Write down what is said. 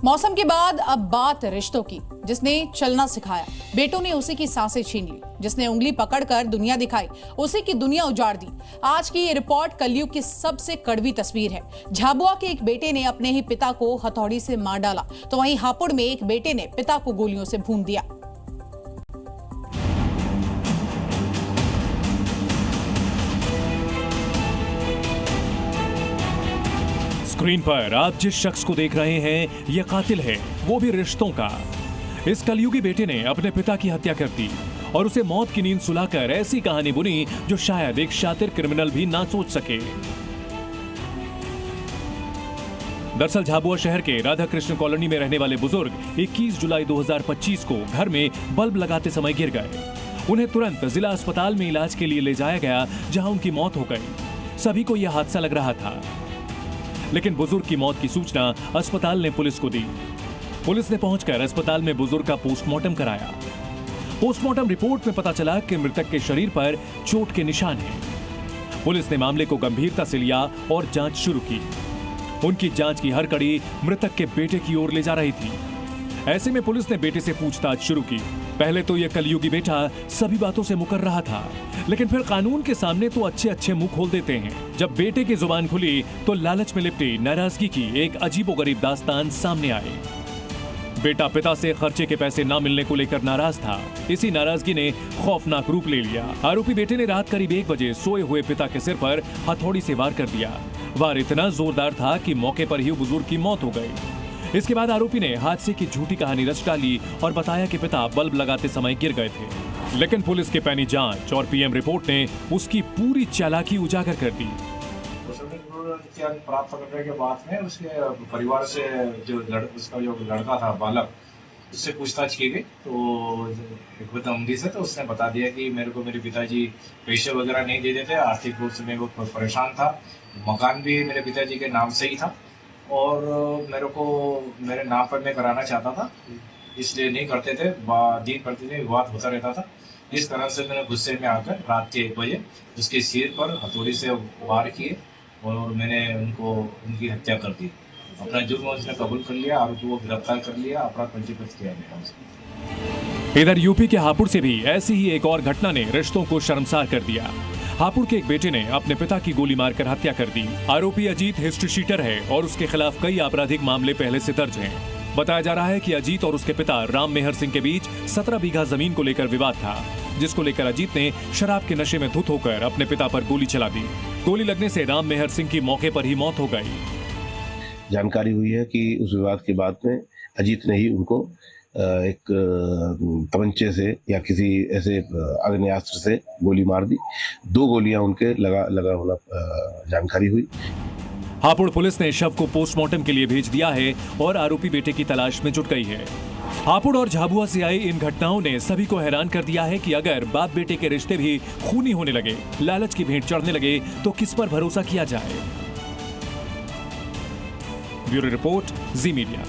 मौसम के बाद अब बात रिश्तों की, जिसने चलना सिखाया। बेटों ने उसी की सांसें छीन ली, जिसने उंगली पकड़कर दुनिया दिखाई, उसी की दुनिया उजाड़ दी। आज की ये रिपोर्ट कलयुग की सबसे कड़वी तस्वीर है। झाबुआ के एक बेटे ने अपने ही पिता को हथौड़ी से मार डाला, तो वहीं हापुड़ में एक बेटे ने पिता को गोलियों से भून दिया। स्क्रीन पर आप जिस शख्स को देख रहे हैं ये कातिल है, वो भी रिश्तों का। इस कलयुगी बेटे ने अपने पिता की हत्या कर दी और उसे मौत की नींद सुलाकर ऐसी कहानी बुनी जो शायद एक शातिर क्रिमिनल भी ना सोच सके। दरअसल झाबुआ शहर के राधा कृष्ण कॉलोनी में रहने वाले बुजुर्ग 21 जुलाई 2025 को घर में बल्ब लगाते समय गिर गए। उन्हें तुरंत जिला अस्पताल में इलाज के लिए ले जाया गया, जहां उनकी मौत हो गई। सभी को यह हादसा लग रहा था, लेकिन बुजुर्ग की मौत की सूचना अस्पताल ने पुलिस को दी। पुलिस ने पहुंचकर अस्पताल में बुजुर्ग का पोस्टमार्टम कराया। पोस्टमार्टम रिपोर्ट में पता चला कि मृतक के शरीर पर चोट के निशान हैं। पुलिस ने मामले को गंभीरता से लिया और जांच शुरू की। उनकी जांच की हर कड़ी मृतक के बेटे की ओर ले जा रही थी। ऐसे में पुलिस ने बेटे से पूछताछ शुरू की। पहले तो यह कलयुगी बेटा सभी बातों से मुकर रहा था, लेकिन फिर कानून के सामने तो अच्छे अच्छे मुंह खोल देते हैं। जब बेटे की जुबान खुली तो लालच में लिपटी नाराजगी की एक अजीबोगरीब दास्तान सामने आई। बेटा पिता से खर्चे के पैसे ना मिलने को लेकर नाराज था। इसी नाराजगी ने खौफनाक रूप ले लिया। आरोपी बेटे ने रात करीब 1 बजे सोए हुए पिता के सिर पर हथौड़ी से वार कर दिया। वार इतना जोरदार था कि मौके पर ही बुजुर्ग की मौत हो गई। इसके बाद आरोपी ने हादसे की झूठी कहानी रच डाली और बताया कि पिता बल्ब लगाते समय गिर गए थे। लेकिन पुलिस की पैनी जांच और पीएम रिपोर्ट ने उसकी पूरी चालाकी उजागर कर दी। प्राप्त करने के बाद में उसके परिवार से उसका जो लड़का था बालक, उससे पूछताछ की गई तो एक बदअमदी से तो उसने बता दिया कि मेरे को मेरे पिताजी पैसे वगैरह नहीं दे देते, आर्थिक रूप से मैं वो परेशान था, मकान भी मेरे पिताजी के नाम से ही था और मेरे को मेरे नाम पर मैं कराना चाहता था, इसलिए नहीं करते थे। दिन प्रतिदिन विवाद होता रहता था। इस तरह से मैंने गुस्से में आकर रात के 1 बजे उसके सिर पर हथौड़ी से वार किए और मैंने उनकी हत्या कर दी। अपना जुर्म उसने कबूल कर लिया, आरोपी को गिरफ्तार कर लिया, अपराध पंजीकृत किया गया। इधर यूपी के हापुड़ से भी ऐसी ही एक और घटना ने रिश्तों को शर्मसार कर दिया। हापुड़ के एक बेटे ने अपने पिता की गोली मारकर हत्या कर दी। आरोपी अजीत हिस्ट्री शीटर है और उसके खिलाफ कई आपराधिक मामले पहले से दर्ज हैं। बताया जा रहा है कि अजीत और उसके पिता राम मेहर सिंह के बीच 17 बीघा जमीन को लेकर विवाद था, जिसको लेकर अजीत ने शराब के नशे में धुत होकर अपने पिता पर गोली चला दी। गोली लगने से राम मेहर सिंह की मौके पर ही मौत हो गई। जानकारी हुई है कि उस विवाद के बाद में अजीत ने ही उनको एक तमंचे से या किसी ऐसे आग्नेयास्त्र से गोली मार दी। 2 गोलियां उनके लगा होना जानकारी हुई। हापुड़ पुलिस ने शव को पोस्टमार्टम के लिए भेज दिया है और आरोपी बेटे की तलाश में जुट गई है। हापुड़ और झाबुआ से आई इन घटनाओं ने सभी को हैरान कर दिया है कि अगर बाप बेटे के रिश्ते भी खूनी होने लगे, लालच की भेंट चढ़ने लगे, तो किस पर भरोसा किया जाए। ब्यूरो रिपोर्ट, जी मीडिया।